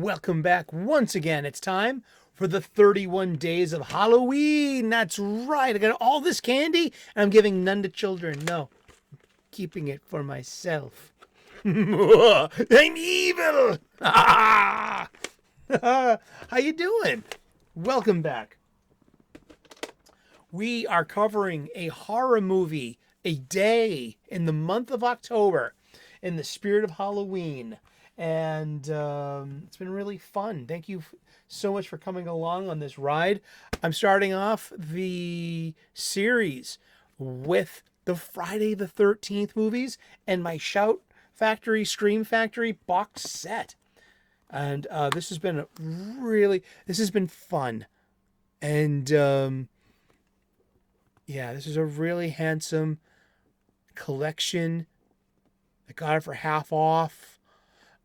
Welcome back once again. It's time for the 31 days of Halloween. That's right. I got all this candy and I'm giving none to children. No, keeping it for myself. I'm evil. How you doing? Welcome back. We are covering a horror movie a day in the month of October in the spirit of Halloween. And it's been really fun. Thank you so much for coming along on this ride. I'm starting off the series with the Friday the 13th movies and my Shout Factory, Scream Factory box set. And this has been fun. And yeah, this is a really handsome collection. I got it for half off.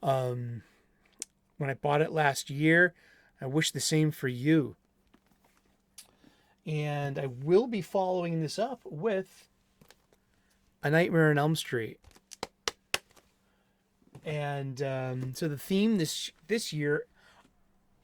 When I bought it last year. I wish the same for you. And I will be following this up with A Nightmare on Elm Street. And so the theme this year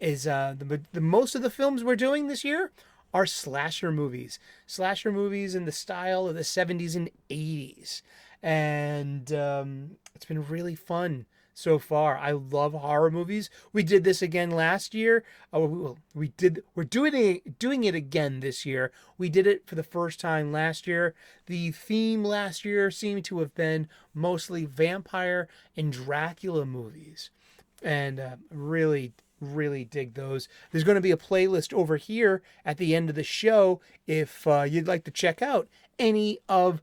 is the most of the films we're doing this year are slasher movies. Slasher movies in the style of the 70s and 80s. And it's been really fun so far. I love horror movies. We did this again last year. We're doing it again this year. We did it for the first time last year. The theme last year seemed to have been mostly vampire and Dracula movies. And really dig those. There's going to be a playlist over here at the end of the show if you'd like to check out any of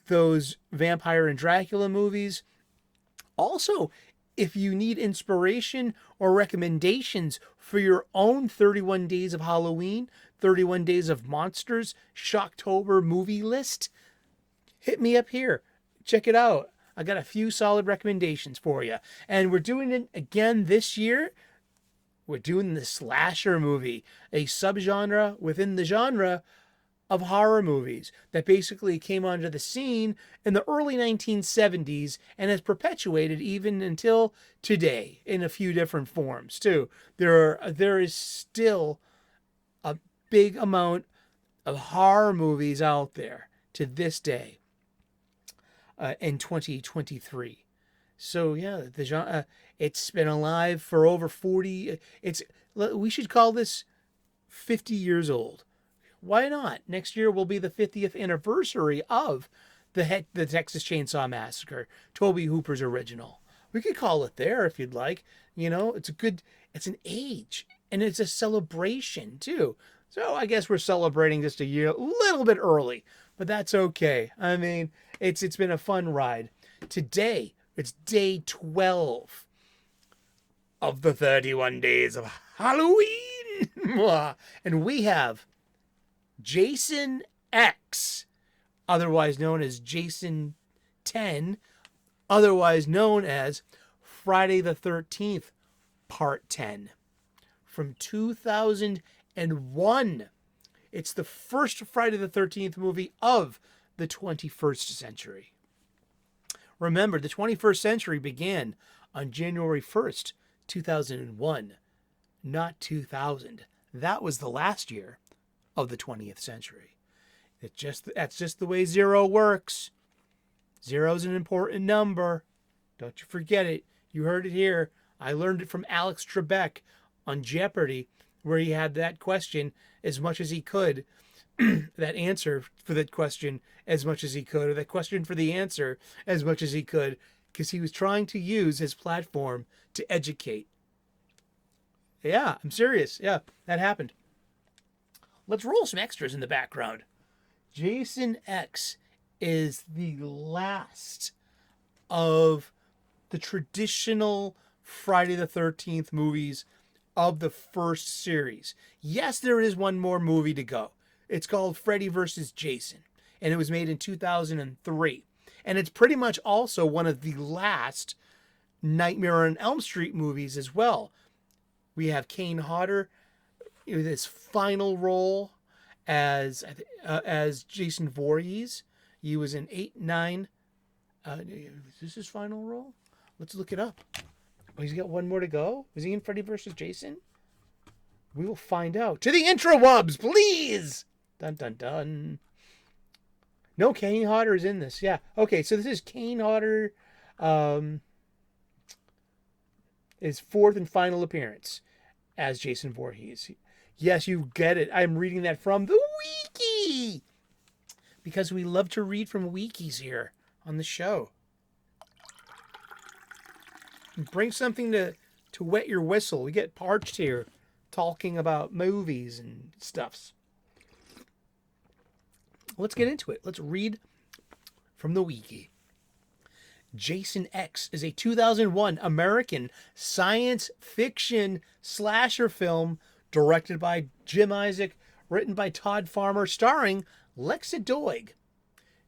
those vampire and Dracula movies. Also, if you need inspiration or recommendations for your own 31 Days of Halloween, 31 Days of Monsters, Shocktober movie list, hit me up here. Check it out. I got a few solid recommendations for you. And we're doing it again this year. We're doing the slasher movie, a subgenre within the genre of horror movies that basically came onto the scene in the early 1970s and has perpetuated even until today in a few different forms too. There is still a big amount of horror movies out there to this day in 2023. So yeah, the genre it's been alive for over 40. We should call this 50 years old. Why not? Next year will be the 50th anniversary of the Texas Chainsaw Massacre, Tobe Hooper's original. We could call it there if you'd like. You know, it's an age, and it's a celebration too. So I guess we're celebrating just a little bit early, but that's okay. I mean, it's been a fun ride. Today, it's day 12 of the 31 Days of Halloween, and we have Jason X, otherwise known as Jason 10, otherwise known as Friday the 13th, Part 10, from 2001. It's the first Friday the 13th movie of the 21st century. Remember, the 21st century began on January 1st, 2001, not 2000. That was the last year of the 20th century. That's just the way zero works. Zero's an important number. Don't you forget it. You heard it here. I learned it from Alex Trebek on Jeopardy, where he had that question as much as he could, that answer for that question as much as he could, or that question for the answer as much as he could, because he was trying to use his platform to educate. Yeah, I'm serious. Yeah, that happened. Let's roll some extras in the background. Jason X is the last of the traditional Friday the 13th movies of the first series. Yes, there is one more movie to go. It's called Freddy vs. Jason, and it was made in 2003. And it's pretty much also one of the last Nightmare on Elm Street movies as well. We have Kane Hodder with his final role as Jason Voorhees. He was in 8, 9. Is this his final role? Let's look it up. Oh, he's got one more to go? Was he in Freddy vs. Jason? We will find out. To the intro wubs, please! Dun dun dun. No, Kane Hodder is in this. Yeah. Okay, so this is Kane Hodder. His fourth and final appearance as Jason Voorhees. Yes, you get it. I'm reading that from the wiki. Because we love to read from wikis here on the show. Bring something to wet your whistle. We get parched here talking about movies and stuffs. Let's get into it. Let's read from the wiki. Jason X is a 2001 American science fiction slasher film directed by Jim Isaac, written by Todd Farmer, starring Lexa Doig,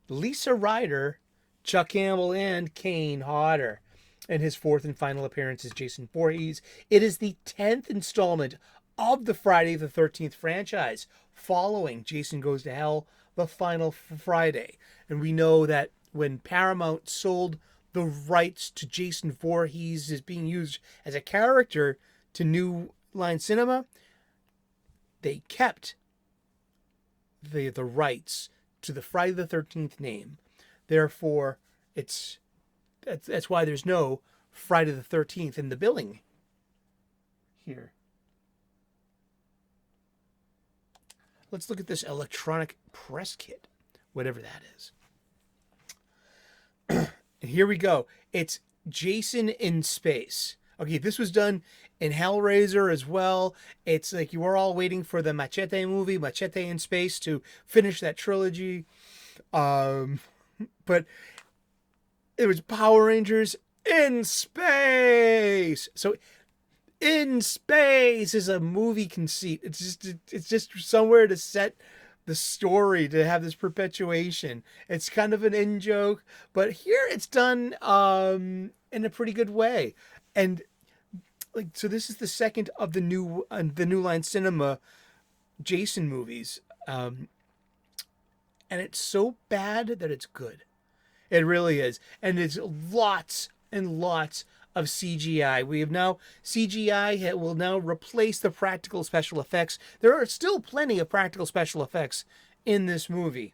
Lisa Ryder, Chuck Campbell, and Kane Hodder. And his fourth and final appearance as Jason Voorhees. It is the 10th installment of the Friday the 13th franchise, following Jason Goes to Hell, the final Friday. And we know that when Paramount sold the rights to Jason Voorhees as being used as a character to New Line Cinema, they kept the rights to the Friday the 13th name. Therefore, that's why there's no Friday the 13th in the billing here. Let's look at this electronic press kit, whatever that is. And here we go. It's Jason in space. Okay, this was done in Hellraiser as well. It's like you were all waiting for the Machete movie, Machete in Space, to finish that trilogy. But it was Power Rangers in space. So in space is a movie conceit. It's just somewhere to set the story, to have this perpetuation. It's kind of an in joke, but here it's done in a pretty good way. And like, so this is the second of the new Line Cinema Jason movies, and it's so bad that it's good. It really is, and it's lots and lots of CGI. We have now CGI will now replace the practical special effects. There are still plenty of practical special effects in this movie,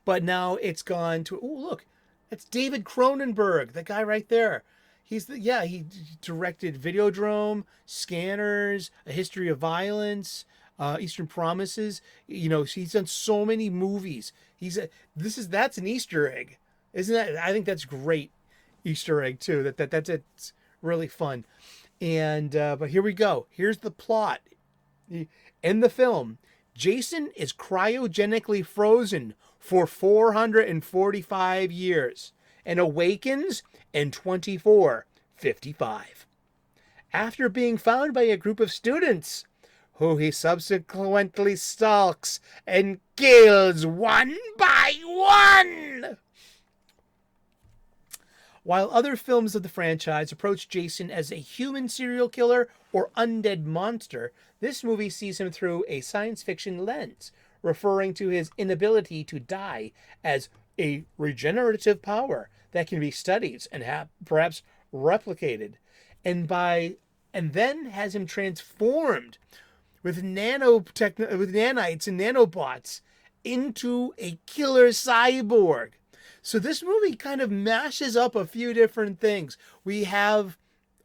but now it's gone to, oh look, it's David Cronenberg, the guy right there. He directed Videodrome, Scanners, A History of Violence, Eastern Promises. You know, he's done so many movies. That's an Easter egg, isn't that? I think that's great Easter egg too. That's it's really fun. And but here we go. Here's the plot. In the film, Jason is cryogenically frozen for 445 years and awakens in 2455. After being found by a group of students, who he subsequently stalks and kills one by one. While other films of the franchise approach Jason as a human serial killer or undead monster, this movie sees him through a science fiction lens, referring to his inability to die as a regenerative power that can be studied and perhaps replicated, and then has him transformed with nanites and nanobots into a killer cyborg. So this movie kind of mashes up a few different things. We have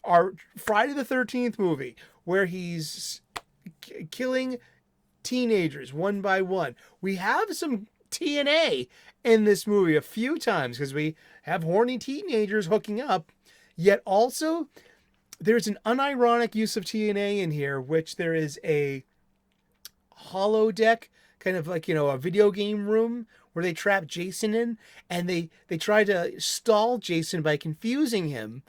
our Friday the 13th movie where he's killing teenagers one by one. We have some TNA in this movie a few times because we have horny teenagers hooking up. Yet also, there's an unironic use of TNA in here, which there is a holodeck, kind of like, a video game room where they trap Jason in, and they try to stall Jason by confusing him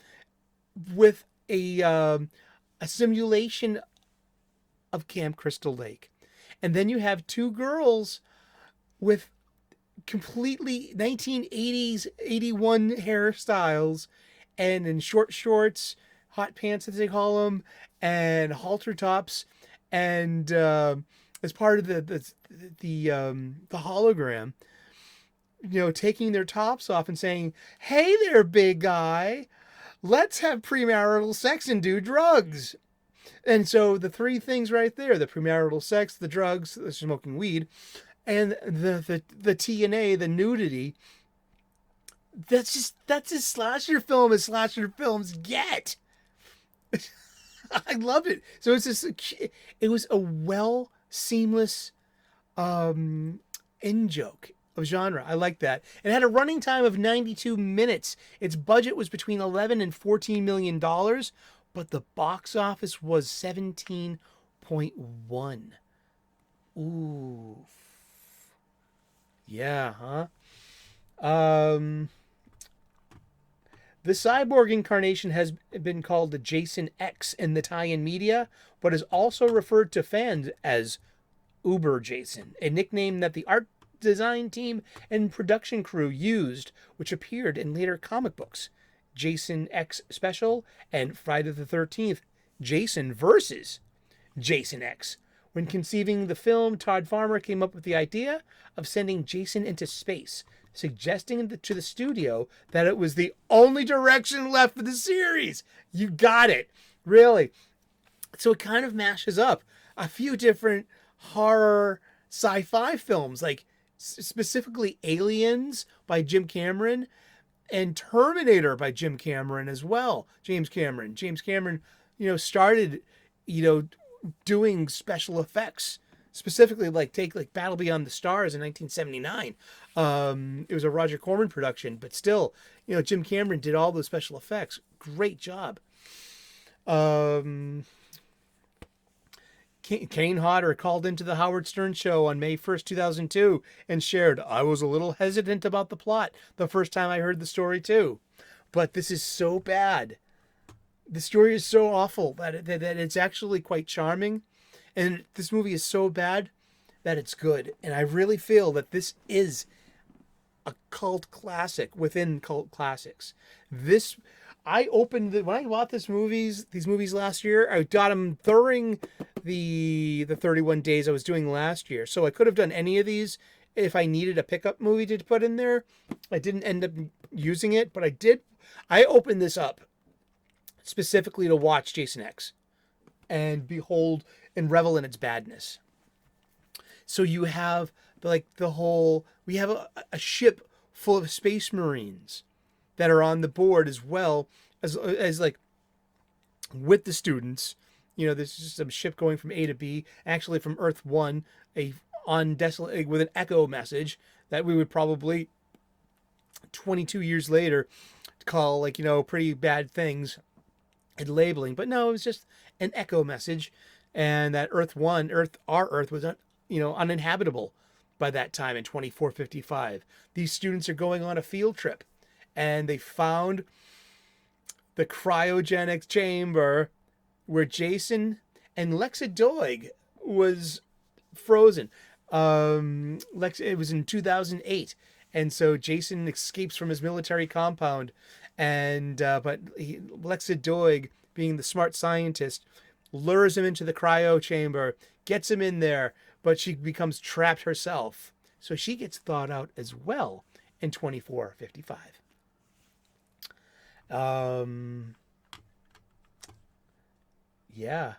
with a simulation of Camp Crystal Lake. And then you have two girls with completely 1980s, 81 hairstyles, and in short shorts, hot pants as they call them, and halter tops, and as part of the hologram, taking their tops off and saying, "Hey there, big guy, Let's have premarital sex and do drugs. And so the three things right there, the premarital sex, the drugs, the smoking weed, and the TNA, the nudity, that's a slasher film as slasher films get. I loved it. So it was a well seamless in joke of genre. I like that. It had a running time of 92 minutes. Its budget was between 11 and 14 million dollars, but the box office was 17.1. Ooh. Yeah, huh? The cyborg incarnation has been called the Jason X in the tie-in media, but is also referred to fans as Uber Jason, a nickname that the art design team and production crew used, which appeared in later comic books. Jason X Special and Friday the 13th, Jason versus Jason X. When conceiving the film, Todd Farmer came up with the idea of sending Jason into space, suggesting to the studio that it was the only direction left for the series. You got it. Really. So it kind of mashes up a few different horror sci-fi films, like specifically Aliens by Jim Cameron and Terminator by Jim Cameron as well. James Cameron, started, doing special effects, specifically take Battle Beyond the Stars in 1979. It was a Roger Corman production, but still, Jim Cameron did all those special effects. Great job. Kane Hodder called into the Howard Stern show on May 1st, 2002 and shared, "I was a little hesitant about the plot the first time I heard the story too. But this is so bad. The story is so awful that it's actually quite charming. And this movie is so bad that it's good. And I really feel that this is a cult classic within cult classics. When I bought these movies last year, I got them during the 31 days I was doing last year. So I could have done any of these if I needed a pickup movie to put in there. I didn't end up using it, but I did. I opened this up specifically to watch Jason X and behold and revel in its badness. So you have we have a ship full of space marines that are on the board as well as with the students. There's just some ship going from A to B, actually from Earth 1, on desolate with an echo message that we would probably 22 years later call pretty bad things and labeling. But no, it was just an echo message, and that our Earth was uninhabitable by that time in 2455. These students are going on a field trip, and they found the cryogenic chamber where Jason and Lexa Doig was frozen. It was in 2008, and so Jason escapes from his military compound, and Lexa Doig, being the smart scientist, lures him into the cryo chamber, gets him in there, but she becomes trapped herself. So she gets thawed out as well in 2455. Yeah.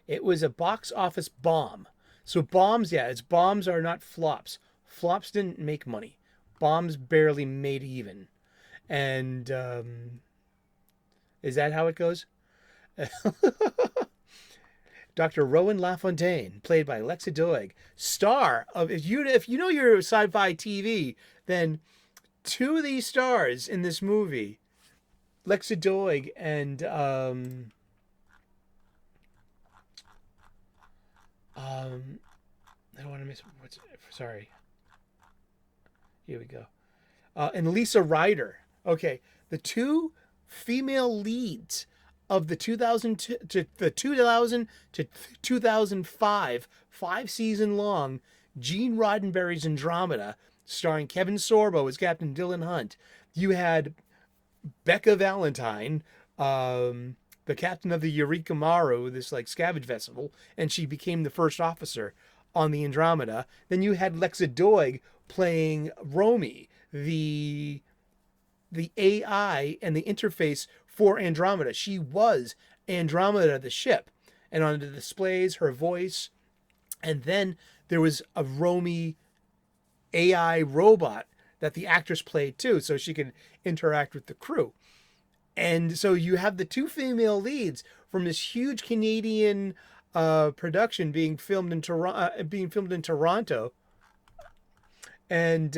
It was a box office bomb. So bombs are not flops. Flops didn't make money. Bombs barely made even. And is that how it goes? Dr. Rowan LaFontaine, played by Lexa Doig, star of, if you know your sci-fi TV, then two of these stars in this movie, Lexa Doig and I don't want to miss sorry. Here we go. And Lisa Ryder. Okay, the two female leads of the 2000 to 2005 5-season long Gene Roddenberry's Andromeda, starring Kevin Sorbo as Captain Dylan Hunt. You had Becca Valentine, the captain of the Eureka Maru, this scavenge vessel, and she became the first officer on the Andromeda. Then you had Lexa Doig playing Romy, the AI and the interface for Andromeda. She was Andromeda, the ship, and on the displays, her voice. And then there was a Romy AI robot that the actress played too, so she could interact with the crew. And so you have the two female leads from this huge Canadian production being filmed in Toronto, and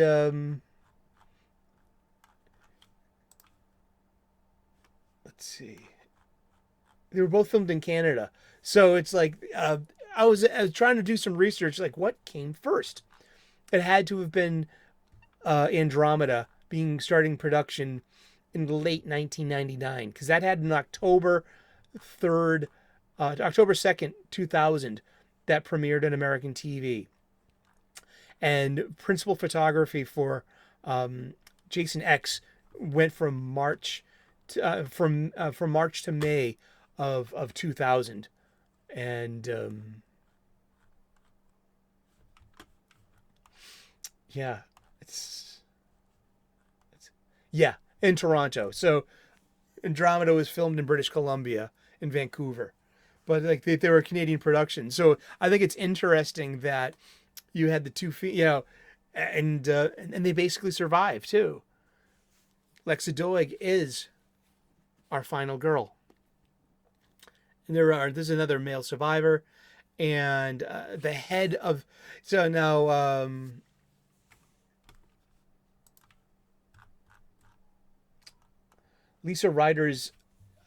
let's see, they were both filmed in Canada. So it's like I was trying to do some research, like what came first. It had to have been Andromeda being starting production in late 1999, because that had an October 2nd, 2000, that premiered on American TV. And principal photography for Jason X went from March from March to May of 2000. And yeah, it's yeah, in Toronto. So Andromeda was filmed in British Columbia, in Vancouver, but like they were a Canadian production. So I think it's interesting that you had the two, and they basically survived too. Lexa Doig is our final girl, and there's another male survivor, and the head of so now. Lisa Ryder's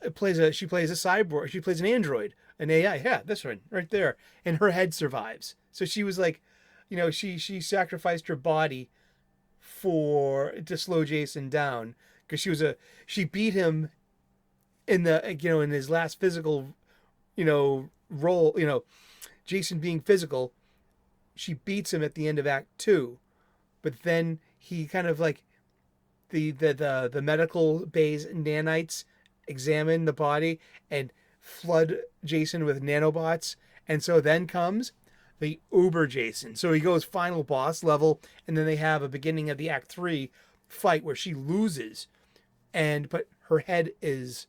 she plays a cyborg. She plays an android, an AI. Yeah, this one right there, and her head survives. So she was like, she sacrificed her body to slow Jason down, because she beat him in in his last physical, role. Jason being physical, she beats him at the end of Act 2, but then he kind of like the medical bay's nanites examine the body and flood Jason with nanobots. And so then comes the Uber Jason. So he goes final boss level, and then they have a beginning of the Act 3 fight where she loses, but her head is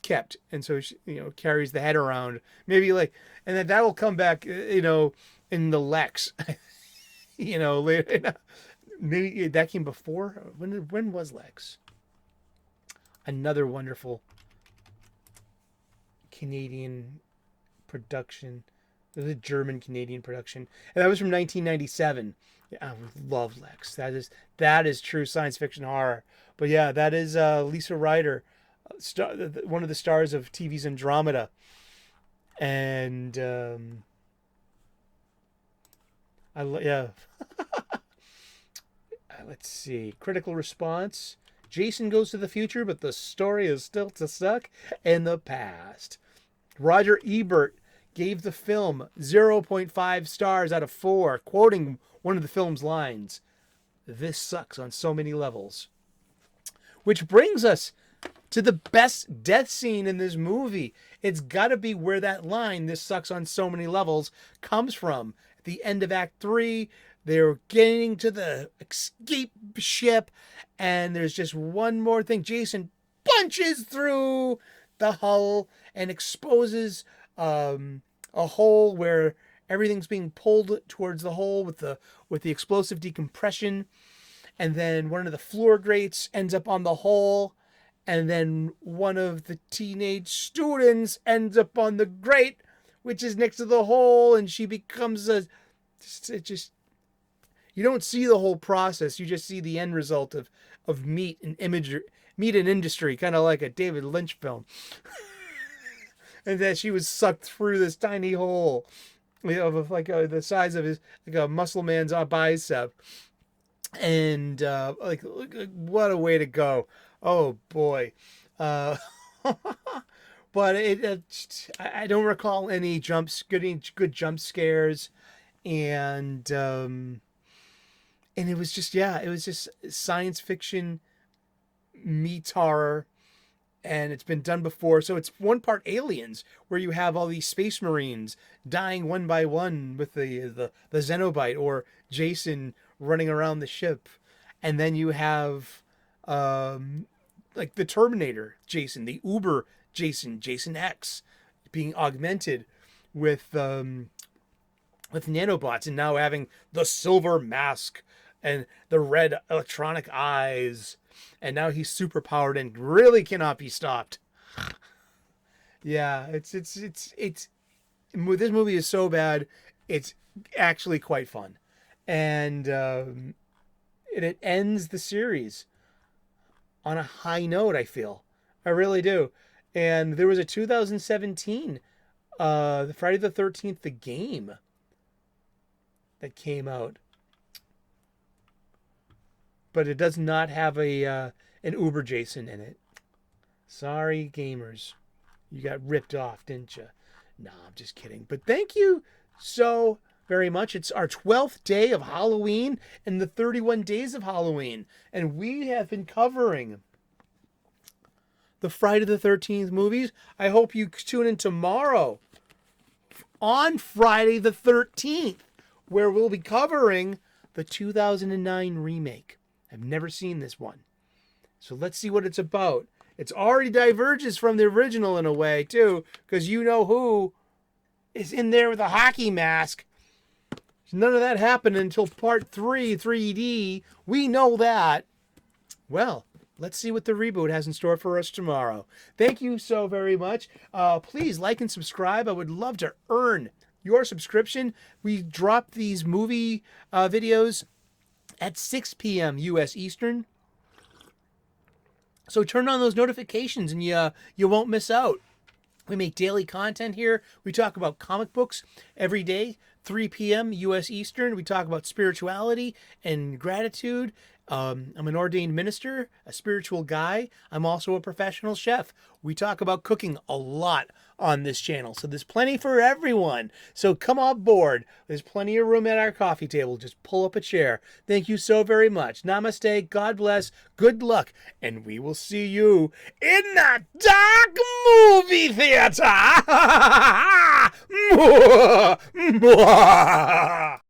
kept. And so she, carries the head around. Maybe and then that will come back, in the Lex, later. Maybe that came before. When was Lex? Another wonderful Canadian production. It was a German Canadian production, and that was from 1997. I love Lex. That is true science fiction horror. But yeah, that is Lisa Ryder, one of the stars of TV's Andromeda, and yeah. Let's see. Critical response. Jason goes to the future, but the story is still stuck in the past. Roger Ebert gave the film 0.5 stars out of 4, quoting one of the film's lines. This sucks on so many levels. Which brings us to the best death scene in this movie. It's got to be where that line, this sucks on so many levels, comes from. At the end of Act 3, they're getting to the escape ship, and there's just one more thing. Jason punches through the hull and exposes a hole where everything's being pulled towards the hole with the explosive decompression. And then one of the floor grates ends up on the hole, and then one of the teenage students ends up on the grate, which is next to the hole, and she becomes you don't see the whole process. You just see the end result of meat and industry, kind of like a David Lynch film. And that she was sucked through this tiny hole, of the size of a muscle man's bicep. And what a way to go! Oh boy. But I don't recall any good jump scares, and it was just science fiction meets horror, and it's been done before. So it's one part Aliens, where you have all these space marines dying one by one with the Xenobite, or Jason running around the ship, and then you have like the Terminator Jason, the Uber Jason, Jason X, being augmented with nanobots, and now having the silver mask and the red electronic eyes, and now he's super powered and really cannot be stopped. Yeah, it's this movie is so bad, it's actually quite fun, and it ends the series on a high note. I feel, I really do. And there was a 2017, the Friday the 13th, the game that came out, but it does not have an Uber Jason in it. Sorry, gamers, you got ripped off, didn't you? No, I'm just kidding. But thank you so very much. It's our 12th day of Halloween and the 31 days of Halloween, and we have been covering the Friday the 13th movies. I hope you tune in tomorrow on Friday the 13th, where we'll be covering the 2009 remake. I've never seen this one, so let's see what it's about. It's already diverges from the original in a way, too, because you know who is in there with a hockey mask. None of that happened until part 3, 3D. We know that. Well, let's see what the reboot has in store for us tomorrow. Thank you so very much. Please like and subscribe. I would love to earn your subscription. We drop these movie videos at 6 p.m. U.S. Eastern. So turn on those notifications and you won't miss out. We make daily content here. We talk about comic books every day, 3 p.m. U.S. Eastern. We talk about spirituality and gratitude. I'm an ordained minister, a spiritual guy. I'm also a professional chef. We talk about cooking a lot on this channel, so there's plenty for everyone. So come on board. There's plenty of room at our coffee table. Just pull up a chair. Thank you so very much. Namaste. God bless. Good luck. And we will see you in the dark movie theater.